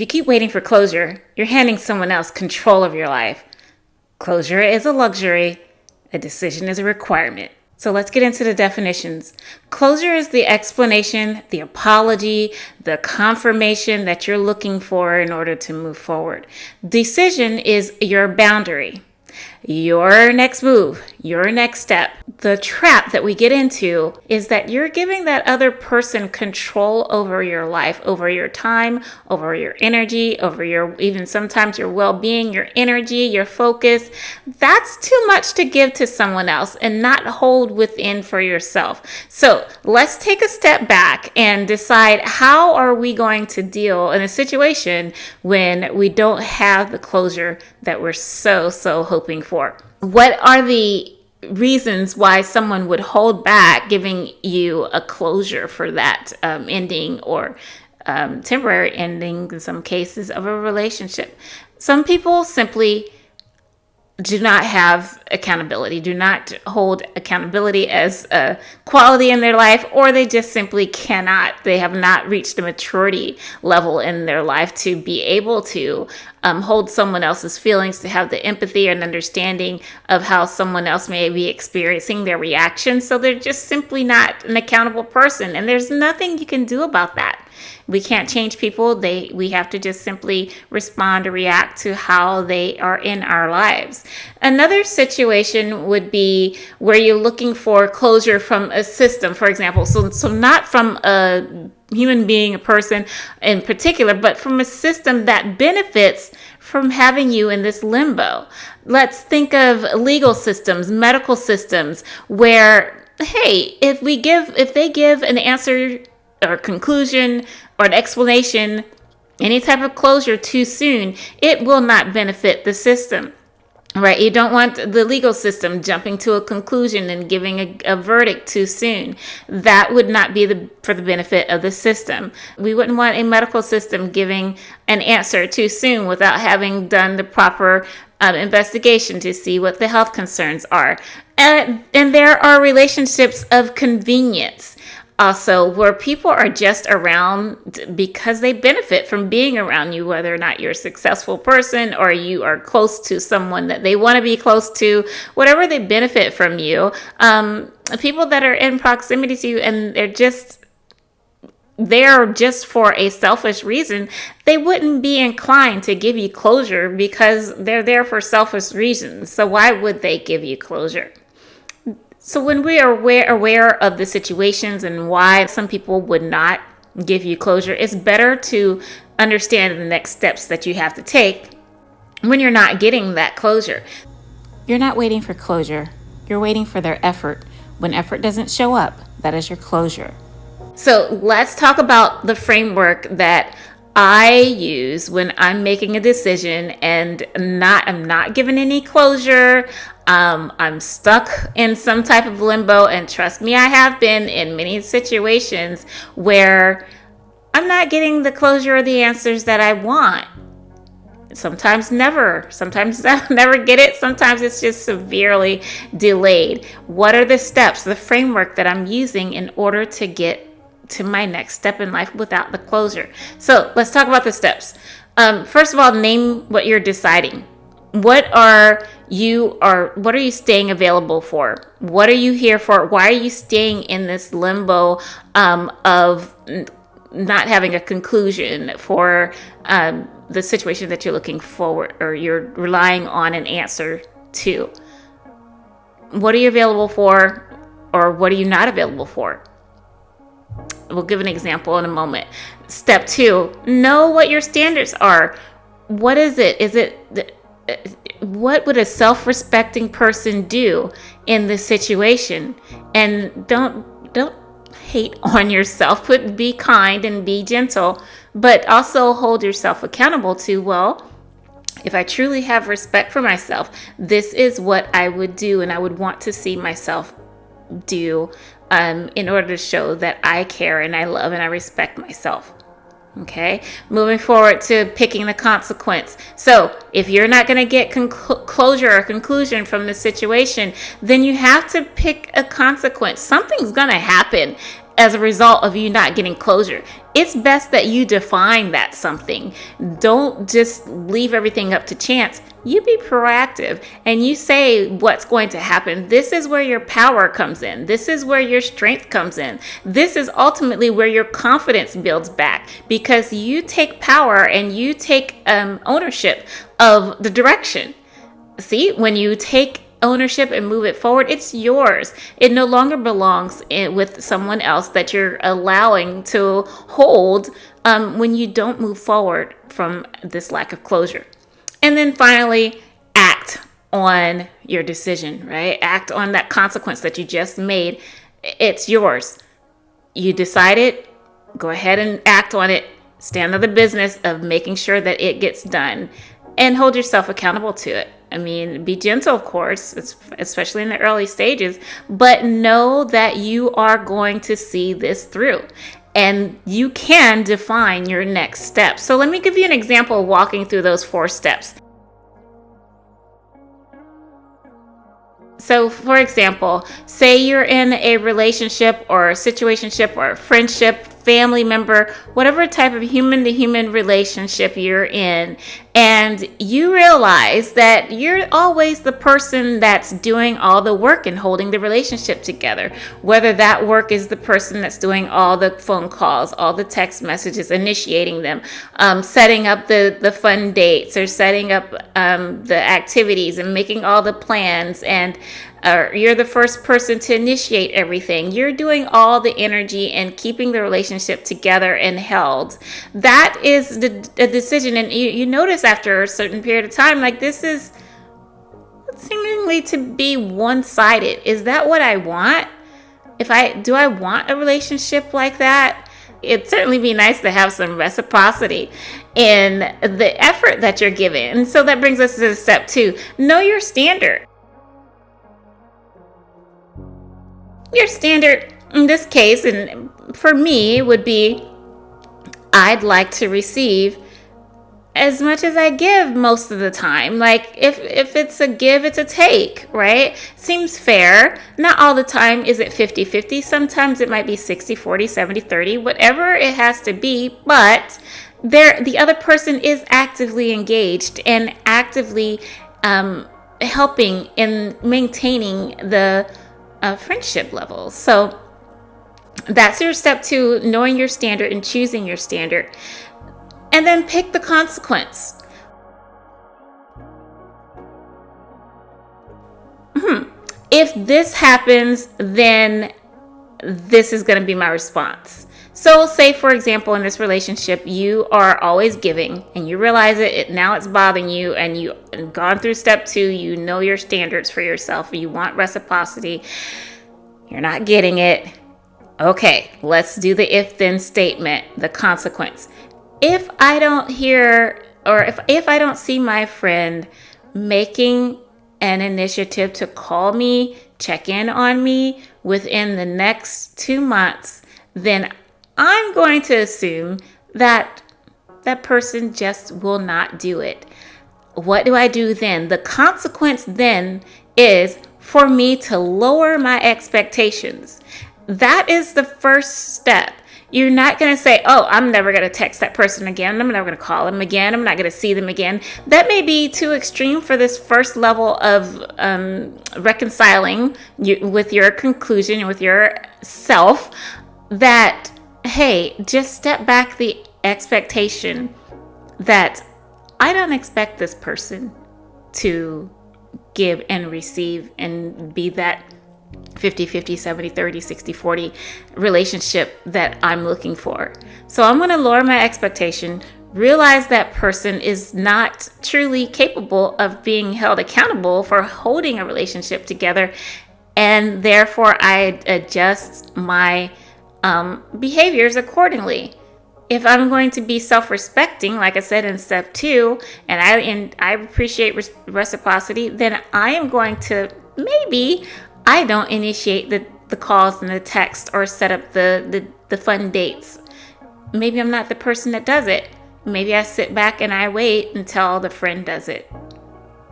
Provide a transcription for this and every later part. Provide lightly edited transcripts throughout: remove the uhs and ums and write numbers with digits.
you keep waiting for closure, you're handing someone else control of your life. Closure is a luxury. A decision is a requirement. So let's get into the definitions. Closure is the explanation, the apology, the confirmation that you're looking for in order to move forward. Decision is your boundary, your next move, your next step. The trap that we get into is that you're giving that other person control over your life, over your time, over your energy, over your, even sometimes your well-being, your energy, your focus. That's too much to give to someone else and not hold within for yourself. So let's take a step back and decide, how are we going to deal in a situation when we don't have the closure that we're so hoping for? What are the reasons why someone would hold back giving you a closure for that ending or temporary ending in some cases of a relationship? Some people simply do not have accountability, do not hold accountability as a quality in their life, or they just simply cannot. They have not reached a maturity level in their life to be able to hold someone else's feelings, to have the empathy and understanding of how someone else may be experiencing their reactions. So they're just simply not an accountable person, and there's nothing you can do about that. We can't change people. We have to just simply respond or react to how they are in our lives. Another situation would be where you're looking for closure from a system, for example. So not from a human being, a person in particular, but from a system that benefits from having you in this limbo. Let's think of legal systems, medical systems, where, hey, if they give an answer or conclusion or an explanation, any type of closure too soon, it will not benefit the system, right? You don't want the legal system jumping to a conclusion and giving a verdict too soon. That would not be for the benefit of the system. We wouldn't want a medical system giving an answer too soon without having done the proper investigation to see what the health concerns are. And there are relationships of convenience also, where people are just around because they benefit from being around you, whether or not you're a successful person or you are close to someone that they want to be close to, whatever, they benefit from you. People that are in proximity to you and they're just there just for a selfish reason, they wouldn't be inclined to give you closure because they're there for selfish reasons. So why would they give you closure? So when we are aware of the situations and why some people would not give you closure, it's better to understand the next steps that you have to take when you're not getting that closure. You're not waiting for closure. You're waiting for their effort. When effort doesn't show up, that is your closure. So let's talk about the framework that I use when I'm making a decision and I'm not given any closure. I'm stuck in some type of limbo, and trust me, I have been in many situations where I'm not getting the closure or the answers that I want. Sometimes never. Sometimes I never get it. Sometimes it's just severely delayed. What are the steps, the framework that I'm using in order to get to my next step in life without the closure? So let's talk about the steps. First of all, name what you're deciding. What are you staying available for? What are you here for? Why are you staying in this limbo of not having a conclusion for the situation that you're looking forward, or you're relying on an answer to? What are you available for, or what are you not available for? We'll give an example in a moment. Step 2, know what your standards are. What is it? What would a self-respecting person do in this situation? And don't hate on yourself. Be kind and be gentle, but also hold yourself accountable to, well, if I truly have respect for myself, this is what I would do and I would want to see myself do in order to show that I care and I love and I respect myself. Okay, moving forward to picking the consequence. So if you're not going to get closure or conclusion from the situation, then you have to pick a consequence. Something's going to happen. as a result of you not getting closure. It's best that you define that something. Don't just leave everything up to chance. You be proactive and you say what's going to happen. This is where your power comes in. This is where your strength comes in. This is ultimately where your confidence builds back, because you take power and you take ownership of the direction. See, when you take ownership and move it forward, it's yours. It no longer belongs with someone else that you're allowing to hold when you don't move forward from this lack of closure. And then finally, act on your decision, right? Act on that consequence that you just made. It's yours. You decided, go ahead and act on it. Stand on the business of making sure that it gets done and hold yourself accountable to it. I mean, be gentle, of course, especially in the early stages, but know that you are going to see this through and you can define your next step. So let me give you an example of walking through those 4 steps. So, for example, say you're in a relationship or a situationship or a friendship, family member, whatever type of human-to-human relationship you're in, and you realize that you're always the person that's doing all the work and holding the relationship together. Whether that work is the person that's doing all the phone calls, all the text messages, initiating them, setting up the fun dates, or setting up the activities and making all the plans, and you're the first person to initiate everything. You're doing all the energy and keeping the relationship together and held. That is a decision. And you notice after a certain period of time, like, this is seemingly to be one-sided. Is that what I want? Do I want a relationship like that? It'd certainly be nice to have some reciprocity in the effort that you're giving. And so that brings us to step 2. Know your standard. Your standard in this case, and for me, would be I'd like to receive as much as I give most of the time. Like, if it's a give, it's a take, right? Seems fair. Not all the time is it 50-50. Sometimes it might be 60-40, 70-30, whatever it has to be. But the other person is actively engaged and actively helping in maintaining the friendship levels. So that's your step 2, knowing your standard and choosing your standard. And then pick the consequence. If this happens, then this is going to be my response. So say, for example, in this relationship, you are always giving and you realize now it's bothering you, and you've gone through step 2, you know your standards for yourself, you want reciprocity, you're not getting it. Okay, let's do the if-then statement, the consequence. If I don't hear, or if I don't see my friend making an initiative to call me, check in on me within the next 2 months, then I'm going to assume that that person just will not do it. What do I do then? The consequence then is for me to lower my expectations. That is the first step. You're not going to say, oh, I'm never going to text that person again. I'm never going to call them again. I'm not going to see them again. That may be too extreme for this first level of reconciling with your conclusion and with yourself. That, hey, just step back the expectation that I don't expect this person to give and receive and be that 50-50, 70-30, 60-40 relationship that I'm looking for. So I'm going to lower my expectation, realize that person is not truly capable of being held accountable for holding a relationship together, and therefore I adjust my behaviors accordingly. If I'm going to be self-respecting, like I said in step 2, and I appreciate reciprocity, then I am going to, maybe I don't initiate the calls and the text or set up the fun dates. Maybe I'm not the person that does it. Maybe I sit back and I wait until the friend does it.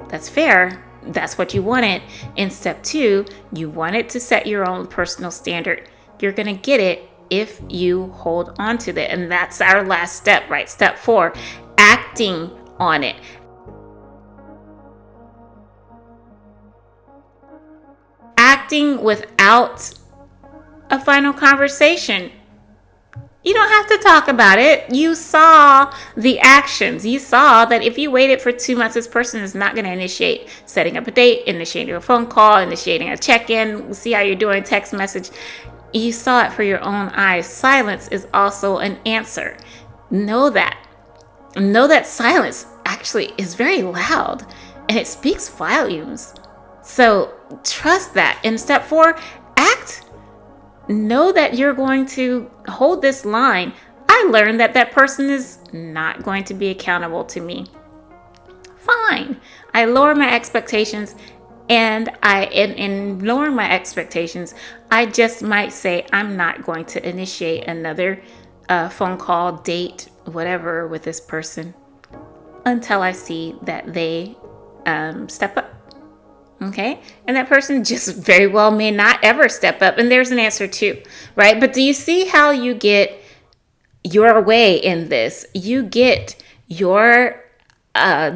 That's fair. That's what you wanted. In step 2, you wanted to set your own personal standard. You're going to get it if you hold on to that. And that's our last step, right? Step 4, acting on it. Acting without a final conversation. You don't have to talk about it. You saw the actions. You saw that if you waited for 2 months, this person is not going to initiate setting up a date, initiating a phone call, initiating a check-in, see how you're doing, text message. You saw it for your own eyes. Silence is also an answer. Know that. Know that silence actually is very loud and it speaks volumes. So trust that. In step 4, act. Know that you're going to hold this line. I learned that that person is not going to be accountable to me. Fine. I lower my expectations, and in lowering my expectations, I just might say I'm not going to initiate another phone call, date, whatever with this person until I see that they step up. Okay. And that person just very well may not ever step up. And there's an answer too, right? But do you see how you get your way in this? You get your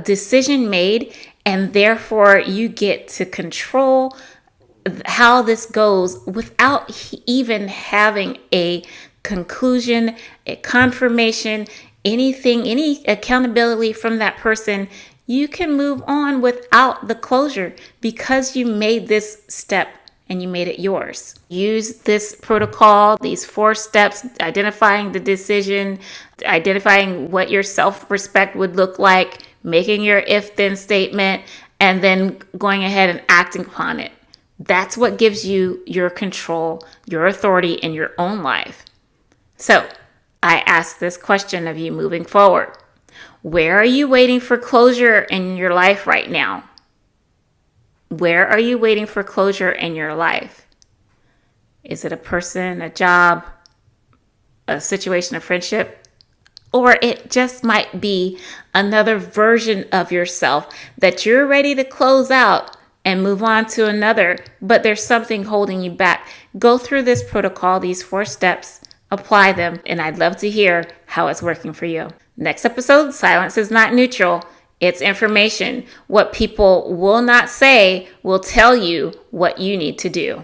decision made, and therefore you get to control how this goes without even having a conclusion, a confirmation, anything, any accountability from that person. You can move on without the closure because you made this step and you made it yours. Use this protocol, these 4 steps, identifying the decision, identifying what your self-respect would look like, making your if-then statement, and then going ahead and acting upon it. That's what gives you your control, your authority in your own life. So I ask this question of you moving forward. Where are you waiting for closure in your life right now? Where are you waiting for closure in your life? Is it a person, a job, a situation, a friendship? Or it just might be another version of yourself that you're ready to close out and move on to another, but there's something holding you back. Go through this protocol, these 4 steps, apply them, and I'd love to hear how it's working for you. Next episode, silence is not neutral. It's information. What people will not say will tell you what you need to do.